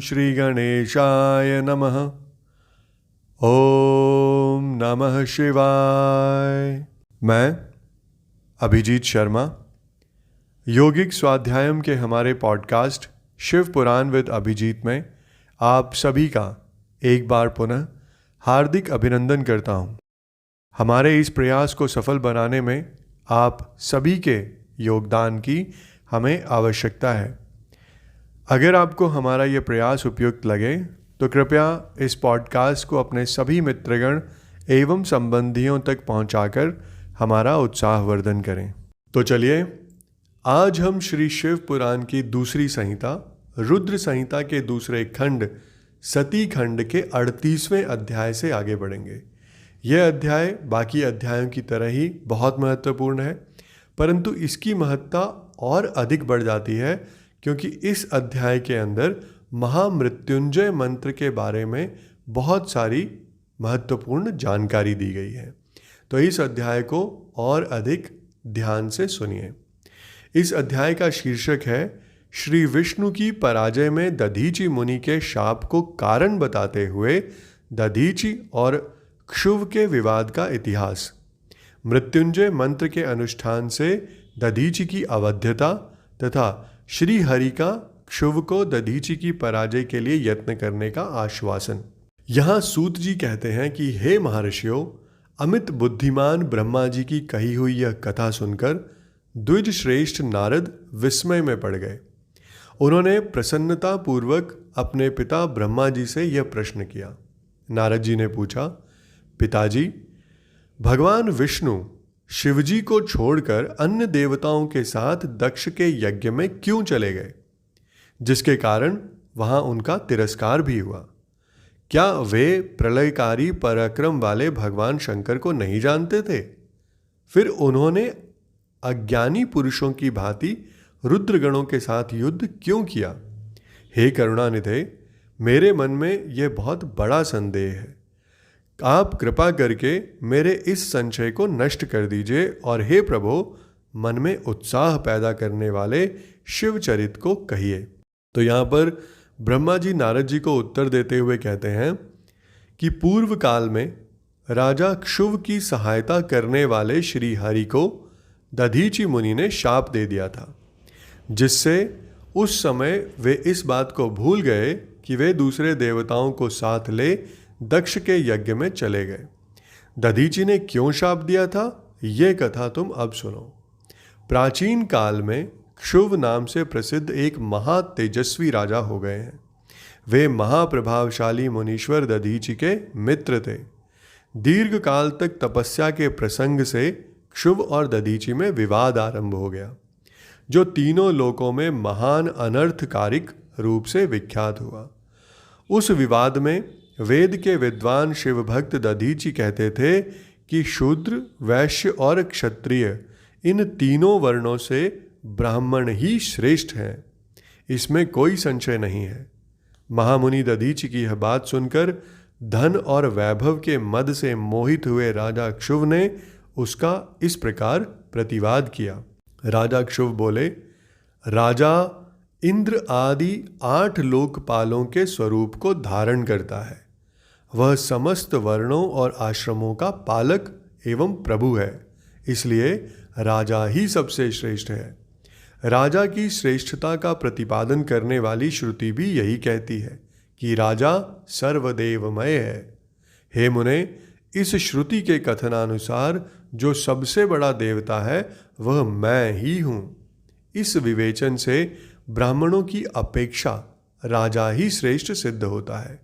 श्री गणेशाय नमः। ओम नमः शिवाय। मैं अभिजीत शर्मा योगिक स्वाध्यायम के हमारे पॉडकास्ट शिव पुराण विद अभिजीत में आप सभी का एक बार पुनः हार्दिक अभिनंदन करता हूँ। हमारे इस प्रयास को सफल बनाने में आप सभी के योगदान की हमें आवश्यकता है। अगर आपको हमारा ये प्रयास उपयुक्त लगे तो कृपया इस पॉडकास्ट को अपने सभी मित्रगण एवं संबंधियों तक पहुंचाकर हमारा उत्साहवर्धन करें। तो चलिए आज हम श्री शिव पुराण की दूसरी संहिता रुद्र संहिता के दूसरे खंड सती खंड के 38वें अध्याय से आगे बढ़ेंगे। यह अध्याय बाकी अध्यायों की तरह ही बहुत महत्वपूर्ण है, परंतु इसकी महत्ता और अधिक बढ़ जाती है क्योंकि इस अध्याय के अंदर महामृत्युंजय मंत्र के बारे में बहुत सारी महत्वपूर्ण जानकारी दी गई है। तो इस अध्याय को और अधिक ध्यान से सुनिए। इस अध्याय का शीर्षक है श्री विष्णु की पराजय में दधीचि मुनि के शाप को कारण बताते हुए दधीचि और क्षुव के विवाद का इतिहास। मृत्युंजय मंत्र के अनुष्ठान से दधीचि की अवध्यता तथा श्री हरि का क्षुव को दधीचि की पराजय के लिए यत्न करने का आश्वासन। यहाँ सूत जी कहते हैं कि हे महर्षियों, अमित बुद्धिमान ब्रह्मा जी की कही हुई यह कथा सुनकर द्विज श्रेष्ठ नारद विस्मय में पड़ गए। उन्होंने प्रसन्नता पूर्वक अपने पिता ब्रह्मा जी से यह प्रश्न किया। नारद जी ने पूछा, पिताजी, भगवान विष्णु शिवजी को छोड़कर अन्य देवताओं के साथ दक्ष के यज्ञ में क्यों चले गए, जिसके कारण वहां उनका तिरस्कार भी हुआ? क्या वे प्रलयकारी पराक्रम वाले भगवान शंकर को नहीं जानते थे? फिर उन्होंने अज्ञानी पुरुषों की भांति रुद्रगणों के साथ युद्ध क्यों किया? हे करुणानिधे, मेरे मन में यह बहुत बड़ा संदेह है। आप कृपा करके मेरे इस संशय को नष्ट कर दीजिए और हे प्रभु, मन में उत्साह पैदा करने वाले शिवचरित को कहिए। तो यहाँ पर ब्रह्मा जी नारद जी को उत्तर देते हुए कहते हैं कि पूर्व काल में राजा क्षुव की सहायता करने वाले श्री हरि को दधीचि मुनि ने शाप दे दिया था, जिससे उस समय वे इस बात को भूल गए कि वे दूसरे देवताओं को साथ ले दक्ष के यज्ञ में चले गए। दधीचि ने क्यों शाप दिया था, ये कथा तुम अब सुनो। प्राचीन काल में क्षुव नाम से प्रसिद्ध एक महातेजस्वी राजा हो गए हैं। वे महाप्रभावशाली मुनीश्वर दधीचि के मित्र थे। दीर्घ काल तक तपस्या के प्रसंग से क्षुव और दधीचि में विवाद आरंभ हो गया, जो तीनों लोकों में महान अनर्थकारिक रूप से विख्यात हुआ। उस विवाद में वेद के विद्वान शिव भक्त दधीचि कहते थे कि शूद्र, वैश्य और क्षत्रिय इन तीनों वर्णों से ब्राह्मण ही श्रेष्ठ हैं, इसमें कोई संशय नहीं है। महामुनि दधीचि की यह बात सुनकर धन और वैभव के मद से मोहित हुए राजा क्षुव ने उसका इस प्रकार प्रतिवाद किया। राजा क्षुव बोले, राजा इंद्र आदि 8 लोकपालों के स्वरूप को धारण करता है। वह समस्त वर्णों और आश्रमों का पालक एवं प्रभु है, इसलिए राजा ही सबसे श्रेष्ठ है। राजा की श्रेष्ठता का प्रतिपादन करने वाली श्रुति भी यही कहती है कि राजा सर्वदेवमय है। हे मुने, इस श्रुति के कथनानुसार जो सबसे बड़ा देवता है वह मैं ही हूँ। इस विवेचन से ब्राह्मणों की अपेक्षा राजा ही श्रेष्ठ सिद्ध होता है।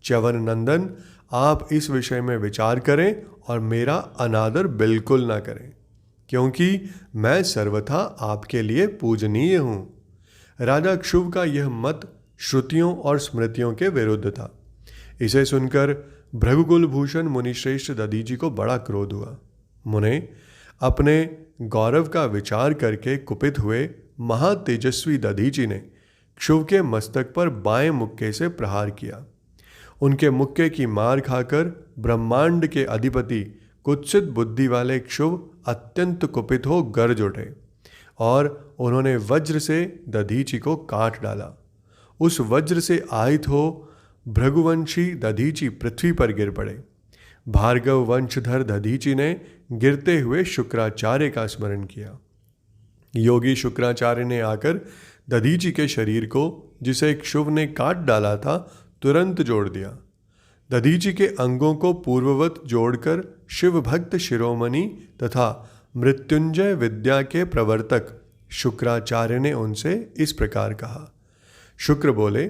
च्यवन नंदन, आप इस विषय में विचार करें और मेरा अनादर बिल्कुल ना करें, क्योंकि मैं सर्वथा आपके लिए पूजनीय हूँ। राजा क्षुव का यह मत श्रुतियों और स्मृतियों के विरुद्ध था। इसे सुनकर भृगुकुल भूषण मुनिश्रेष्ठ दधीचि को बड़ा क्रोध हुआ। मुने अपने गौरव का विचार करके कुपित हुए महातेजस्वी दधीचि ने क्षुव के मस्तक पर बाएं मुक्के से प्रहार किया। उनके मुक्के की मार खाकर ब्रह्मांड के अधिपति कुत्सित बुद्धि वाले क्षुव अत्यंत कुपित हो गरज उठे और उन्होंने वज्र से दधीचि को काट डाला। उस वज्र से आहित हो भृगुवंशी दधीचि पृथ्वी पर गिर पड़े। भार्गव वंशधर दधीचि ने गिरते हुए शुक्राचार्य का स्मरण किया। योगी शुक्राचार्य ने आकर दधीचि के शरीर को, जिसे एक शुभ ने काट डाला था, तुरंत जोड़ दिया। दधीचि के अंगों को पूर्ववत जोड़कर शिव भक्त शिरोमणि तथा मृत्युंजय विद्या के प्रवर्तक शुक्राचार्य ने उनसे इस प्रकार कहा। शुक्र बोले,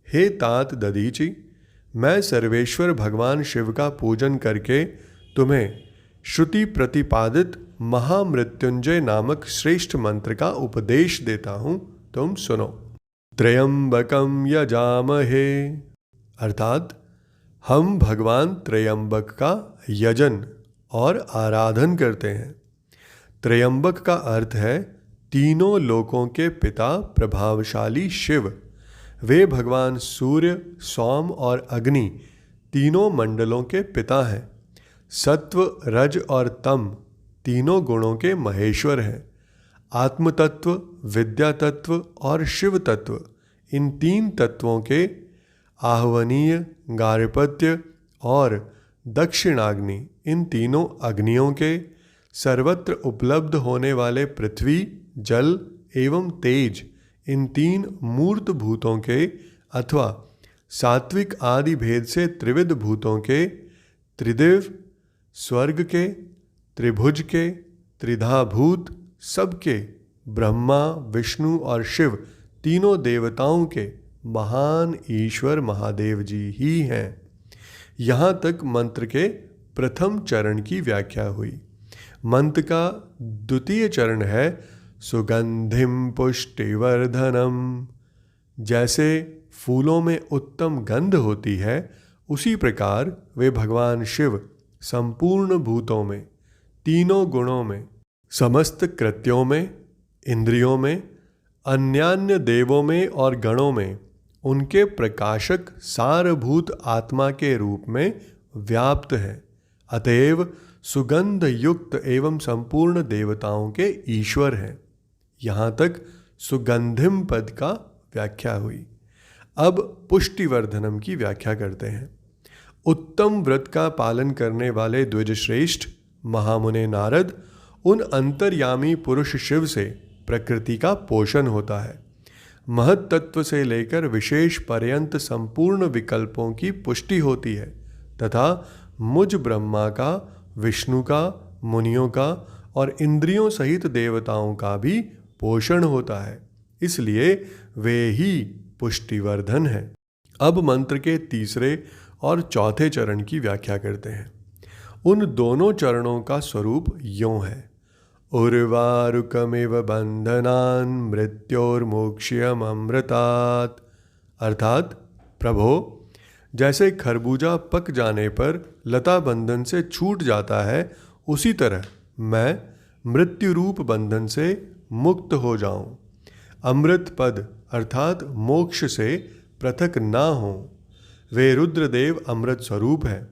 हे तात दधीचि, मैं सर्वेश्वर भगवान शिव का पूजन करके तुम्हें श्रुति प्रतिपादित महामृत्युंजय नामक श्रेष्ठ मंत्र का उपदेश देता हूं, तुम सुनो। त्रयंबकम यजामहे, अर्थात हम भगवान त्रयंबक का यजन और आराधन करते हैं। त्रयंबक का अर्थ है तीनों लोकों के पिता प्रभावशाली शिव। वे भगवान सूर्य, सोम और अग्नि तीनों मंडलों के पिता हैं। सत्व, रज और तम तीनों गुणों के महेश्वर हैं। आत्म तत्व, विद्या तत्व और शिव तत्व, इन तीन तत्वों के आहवनीय, गार्हपत्य और दक्षिणाग्नि, इन तीनों अग्नियों के, सर्वत्र उपलब्ध होने वाले पृथ्वी, जल एवं तेज, इन तीन मूर्त भूतों के अथवा सात्विक आदि भेद से त्रिविध भूतों के, त्रिदिव, स्वर्ग के, त्रिभुज के, त्रिधा भूत सबके, ब्रह्मा, विष्णु और शिव तीनों देवताओं के महान ईश्वर महादेव जी ही हैं। यहाँ तक मंत्र के प्रथम चरण की व्याख्या हुई। मंत्र का द्वितीय चरण है सुगंधिम पुष्टिवर्धनम। जैसे फूलों में उत्तम गंध होती है, उसी प्रकार वे भगवान शिव संपूर्ण भूतों में, तीनों गुणों में, समस्त कृत्यों में, इंद्रियों में, अन्यान्य देवों में और गणों में उनके प्रकाशक सारभूत आत्मा के रूप में व्याप्त हैं। अतएव सुगंध युक्त एवं संपूर्ण देवताओं के ईश्वर हैं। यहाँ तक सुगंधिम पद का व्याख्या हुई। अब पुष्टिवर्धनम की व्याख्या करते हैं। उत्तम व्रत का पालन करने वाले द्विजश्रेष्ठ महामुने नारद, उन अंतर्यामी पुरुष शिव से प्रकृति का पोषण होता है। महत तत्व से लेकर विशेष पर्यंत संपूर्ण विकल्पों की पुष्टि होती है तथा मुझ ब्रह्मा का, विष्णु का, मुनियों का और इंद्रियों सहित देवताओं का भी पोषण होता है। इसलिए वे ही पुष्टिवर्धन है। अब मंत्र के तीसरे और चौथे चरण की व्याख्या करते हैं। उन दोनों चरणों का स्वरूप यों है। उर्वारुकमिव बंधनान मृत्योर्मोक्ष्यम अमृतात्, अर्थात प्रभो, जैसे खरबूजा पक जाने पर लता बंधन से छूट जाता है, उसी तरह मैं मृत्यु रूप बंधन से मुक्त हो जाऊं। अमृत पद अर्थात मोक्ष से पृथक ना हो। वे रुद्रदेव अमृत स्वरूप हैं,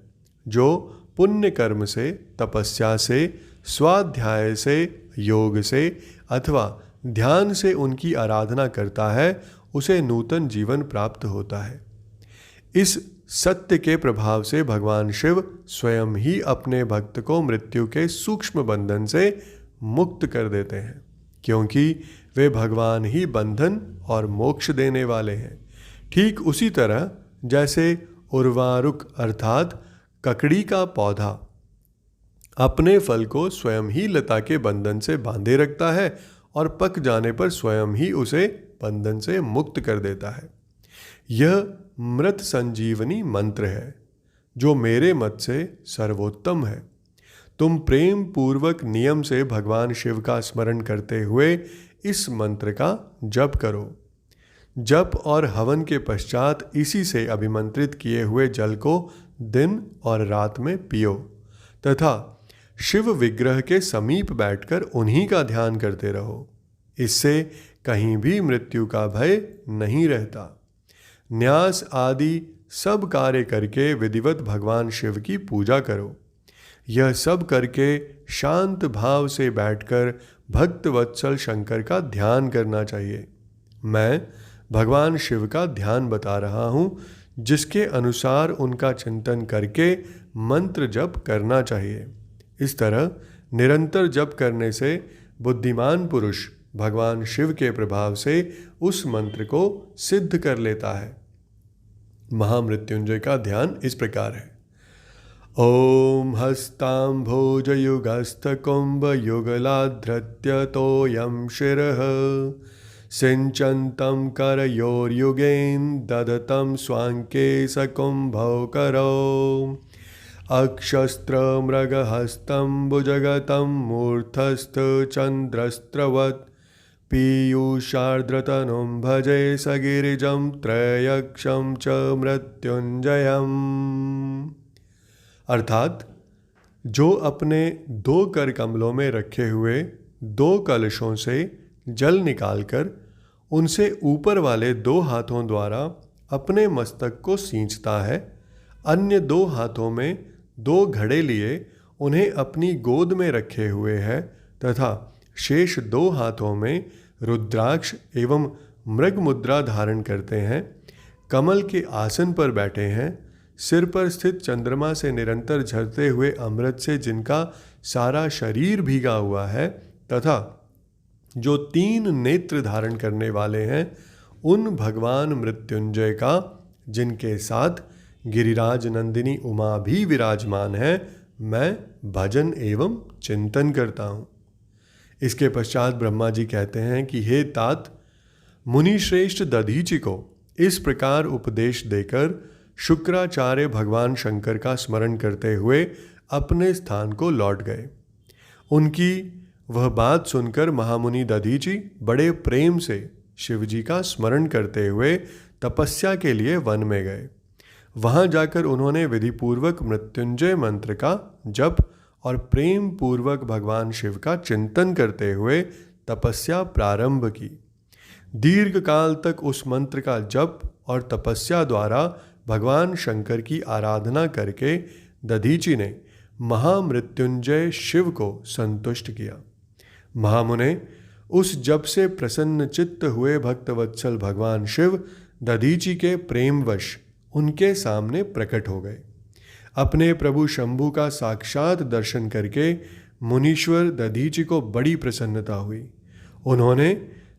जो पुण्य कर्म से, तपस्या से, स्वाध्याय से, योग से अथवा ध्यान से उनकी आराधना करता है, उसे नूतन जीवन प्राप्त होता है। इस सत्य के प्रभाव से भगवान शिव स्वयं ही अपने भक्त को मृत्यु के सूक्ष्म बंधन से मुक्त कर देते हैं, क्योंकि वे भगवान ही बंधन और मोक्ष देने वाले हैं। ठीक उसी तरह जैसे उर्वारुक अर्थात ककड़ी का पौधा अपने फल को स्वयं ही लता के बंधन से बांधे रखता है और पक जाने पर स्वयं ही उसे बंधन से मुक्त कर देता है। यह मृत संजीवनी मंत्र है, जो मेरे मत से सर्वोत्तम है। तुम प्रेम पूर्वक नियम से भगवान शिव का स्मरण करते हुए इस मंत्र का जप करो। जप और हवन के पश्चात इसी से अभिमंत्रित किए हुए जल को दिन और रात में पियो तथा शिव विग्रह के समीप बैठकर उन्हीं का ध्यान करते रहो। इससे कहीं भी मृत्यु का भय नहीं रहता। न्यास आदि सब कार्य करके विधिवत भगवान शिव की पूजा करो। यह सब करके शांत भाव से बैठकर भक्त वत्सल शंकर का ध्यान करना चाहिए। मैं भगवान शिव का ध्यान बता रहा हूँ, जिसके अनुसार उनका चिंतन करके मंत्र जप करना चाहिए। इस तरह निरंतर जप करने से बुद्धिमान पुरुष भगवान शिव के प्रभाव से उस मंत्र को सिद्ध कर लेता है। महामृत्युंजय का ध्यान इस प्रकार है। ओम हस्ताम्भोजयुगस्थ कुंभ युगलाधृत्य तोयम शिरः सिंचन्तं करयोर्युगेन ददतं स्वांके सकुंभौकरो अक्षस्त्रमृगहस्तं भुजगतं मूर्धस्थ चंद्रस्त्रवत् पीयूषार्द्रतनुं भजे सगिरिजं त्रयक्षं च मृत्युंजयम्। अर्थात जो अपने 2 कर कमलों में रखे हुए 2 कलशों से जल निकालकर उनसे ऊपर वाले 2 हाथों द्वारा अपने मस्तक को सींचता है, अन्य 2 हाथों में 2 घड़े लिए उन्हें अपनी गोद में रखे हुए है तथा शेष 2 हाथों में रुद्राक्ष एवं मृग मुद्रा धारण करते हैं, कमल के आसन पर बैठे हैं, सिर पर स्थित चंद्रमा से निरंतर झरते हुए अमृत से जिनका सारा शरीर भीगा हुआ है तथा जो 3 नेत्र धारण करने वाले हैं, उन भगवान मृत्युंजय का जिनके साथ गिरिराज नंदिनी उमा भी विराजमान है, मैं भजन एवं चिंतन करता हूँ। इसके पश्चात ब्रह्मा जी कहते हैं कि हे तात, मुनि श्रेष्ठ दधीचि को इस प्रकार उपदेश देकर शुक्राचार्य भगवान शंकर का स्मरण करते हुए अपने स्थान को लौट गए। उनकी वह बात सुनकर महामुनि दधीचि बड़े प्रेम से शिवजी का स्मरण करते हुए तपस्या के लिए वन में गए। वहाँ जाकर उन्होंने विधिपूर्वक मृत्युंजय मंत्र का जप और प्रेम पूर्वक भगवान शिव का चिंतन करते हुए तपस्या प्रारंभ की। दीर्घ काल तक उस मंत्र का जप और तपस्या द्वारा भगवान शंकर की आराधना करके दधीचि ने महामृत्युंजय शिव को संतुष्ट किया। महामुने उस जप से प्रसन्न चित्त हुए भक्तवत्सल भगवान शिव दधीचि के प्रेमवश उनके सामने प्रकट हो गए। अपने प्रभु शंभु का साक्षात दर्शन करके मुनीश्वर दधीचि को बड़ी प्रसन्नता हुई। उन्होंने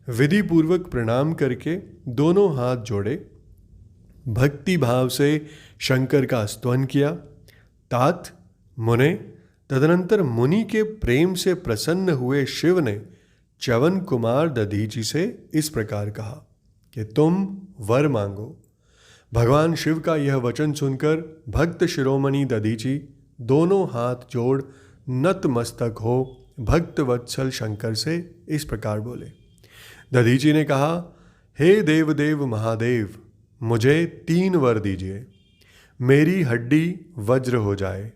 विधि पूर्वक प्रणाम करके दोनों हाथ जोड़े, भक्ति भाव से शंकर का स्तवन किया। तात मुने, तदनंतर मुनि के प्रेम से प्रसन्न हुए शिव ने च्यवन कुमार दधीचि से इस प्रकार कहा कि तुम वर मांगो। भगवान शिव का यह वचन सुनकर भक्त शिरोमणि दधीचि दोनों हाथ जोड़ नतमस्तक हो भक्त वत्सल शंकर से इस प्रकार बोले। दधीचि ने कहा, हे देवदेव महादेव, मुझे 3 वर दीजिए। मेरी हड्डी वज्र हो जाए,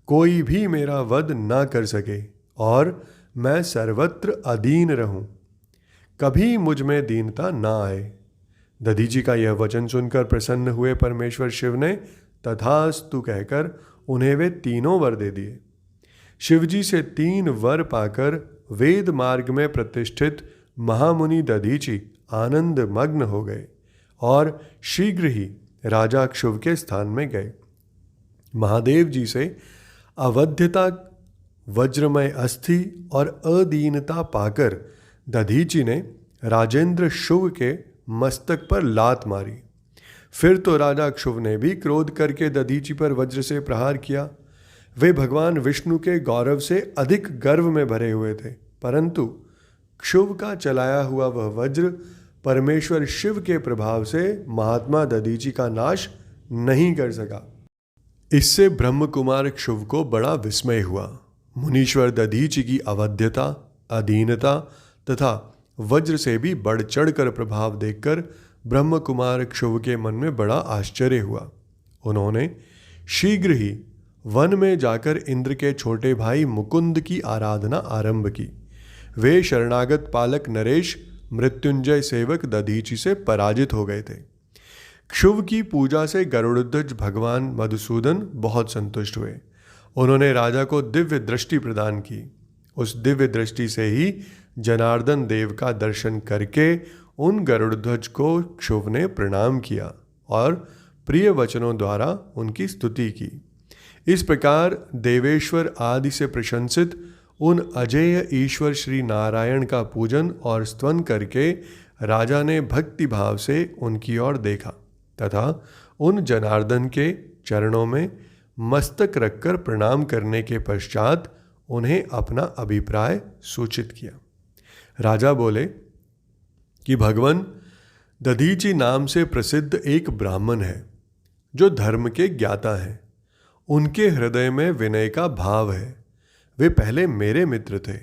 कोई भी मेरा वध ना कर सके और मैं सर्वत्र अधीन रहूं, कभी मुझ में दीनता ना आए। दधीचि का यह वचन सुनकर प्रसन्न हुए परमेश्वर शिव ने तथास्तु कहकर उन्हें वे 3 वर दे दिए। शिवजी से 3 वर पाकर वेद मार्ग में प्रतिष्ठित महामुनि दधीचि आनंद मग्न हो गए और शीघ्र ही राजा क्षुभ के स्थान में गए। महादेव जी से अवध्यता, वज्रमय अस्थि और अदीनता पाकर दधीचि ने राजेंद्र शुभ के मस्तक पर लात मारी। फिर तो राजा क्षुभ ने भी क्रोध करके दधीचि पर वज्र से प्रहार किया। वे भगवान विष्णु के गौरव से अधिक गर्व में भरे हुए थे, परंतु क्षुभ का चलाया हुआ वह वज्र परमेश्वर शिव के प्रभाव से महात्मा दधीचि का नाश नहीं कर सका। इससे ब्रह्म कुमार क्षुभ को बड़ा विस्मय हुआ। मुनीश्वर दधीचि की अवध्यता, अधीनता तथा वज्र से भी बढ़ चढ़कर प्रभाव देखकर ब्रह्म कुमार क्षुभ के मन में बड़ा आश्चर्य हुआ। उन्होंने शीघ्र ही वन में जाकर इंद्र के छोटे भाई मुकुंद की आराधना आरंभ की। वे शरणागत पालक नरेश मृत्युंजय सेवक दधीचि से पराजित हो गए थे। क्षुभ की पूजा से गरुड़ध्वज भगवान मधुसूदन बहुत संतुष्ट हुए। उन्होंने राजा को दिव्य दृष्टि प्रदान की। उस दिव्य दृष्टि से ही जनार्दन देव का दर्शन करके उन गरुड़ध्वज को क्षुभ ने प्रणाम किया और प्रिय वचनों द्वारा उनकी स्तुति की। इस प्रकार देवेश्वर आदि से प्रशंसित उन अजेय ईश्वर श्री नारायण का पूजन और स्तवन करके राजा ने भक्ति भाव से उनकी ओर देखा तथा उन जनार्दन के चरणों में मस्तक रखकर प्रणाम करने के पश्चात उन्हें अपना अभिप्राय सूचित किया। राजा बोले कि भगवान दधीचि नाम से प्रसिद्ध एक ब्राह्मण है जो धर्म के ज्ञाता हैं। उनके हृदय में विनय का भाव है। वे पहले मेरे मित्र थे।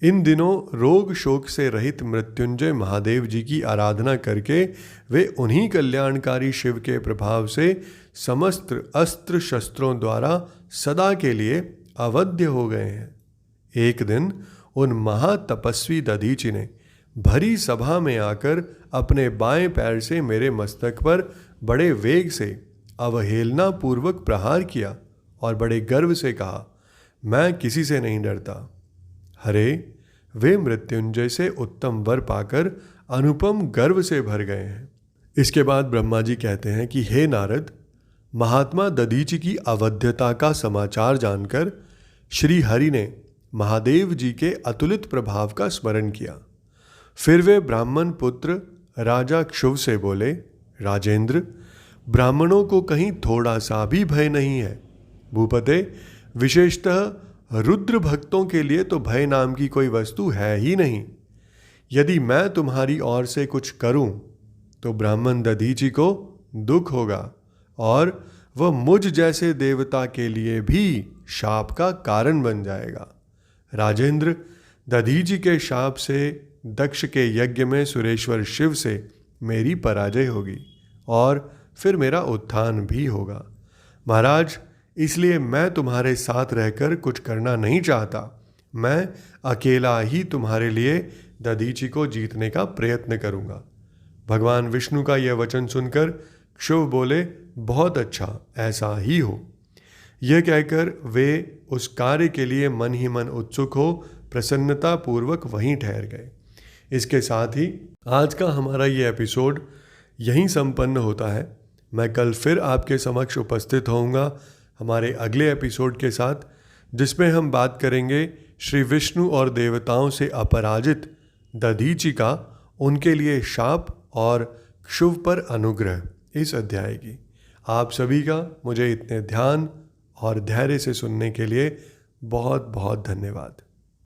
इन दिनों रोग शोक से रहित मृत्युंजय महादेव जी की आराधना करके वे उन्हीं कल्याणकारी शिव के प्रभाव से समस्त अस्त्र शस्त्रों द्वारा सदा के लिए अवध्य हो गए हैं। एक दिन उन महातपस्वी दधीचि ने भरी सभा में आकर अपने बाएं पैर से मेरे मस्तक पर बड़े वेग से अवहेलना पूर्वक प्रहार किया और बड़े गर्व से कहा, मैं किसी से नहीं डरता। हरे, वे मृत्युंजय से उत्तम वर पाकर अनुपम गर्व से भर गए हैं। इसके बाद ब्रह्मा जी कहते हैं कि हे नारद, महात्मा दधीचि की अवध्यता का समाचार जानकर श्री हरि ने महादेव जी के अतुलित प्रभाव का स्मरण किया। फिर वे ब्राह्मण पुत्र राजा क्षुभ से बोले, राजेंद्र, ब्राह्मणों को कहीं थोड़ा सा भी भय नहीं है। भूपते, विशेषतः रुद्र भक्तों के लिए तो भय नाम की कोई वस्तु है ही नहीं। यदि मैं तुम्हारी ओर से कुछ करूं तो ब्राह्मण दधीचि को दुख होगा और वह मुझ जैसे देवता के लिए भी शाप का कारण बन जाएगा। राजेंद्र, दधीचि के शाप से दक्ष के यज्ञ में सुरेश्वर शिव से मेरी पराजय होगी और फिर मेरा उत्थान भी होगा। महाराज, इसलिए मैं तुम्हारे साथ रहकर कुछ करना नहीं चाहता। मैं अकेला ही तुम्हारे लिए दधीचि को जीतने का प्रयत्न करूंगा। भगवान विष्णु का यह वचन सुनकर क्षुभ बोले, बहुत अच्छा, ऐसा ही हो। यह कहकर वे उस कार्य के लिए मन ही मन उत्सुक हो प्रसन्नता पूर्वक वहीं ठहर गए। इसके साथ ही आज का हमारा ये एपिसोड यहीं संपन्न होता है। मैं कल फिर आपके समक्ष उपस्थित होऊंगा हमारे अगले एपिसोड के साथ, जिसमें हम बात करेंगे श्री विष्णु और देवताओं से अपराजित दधीचि का, उनके लिए शाप और क्षुभ पर अनुग्रह, इस अध्याय की। आप सभी का मुझे इतने ध्यान और धैर्य से सुनने के लिए बहुत बहुत धन्यवाद।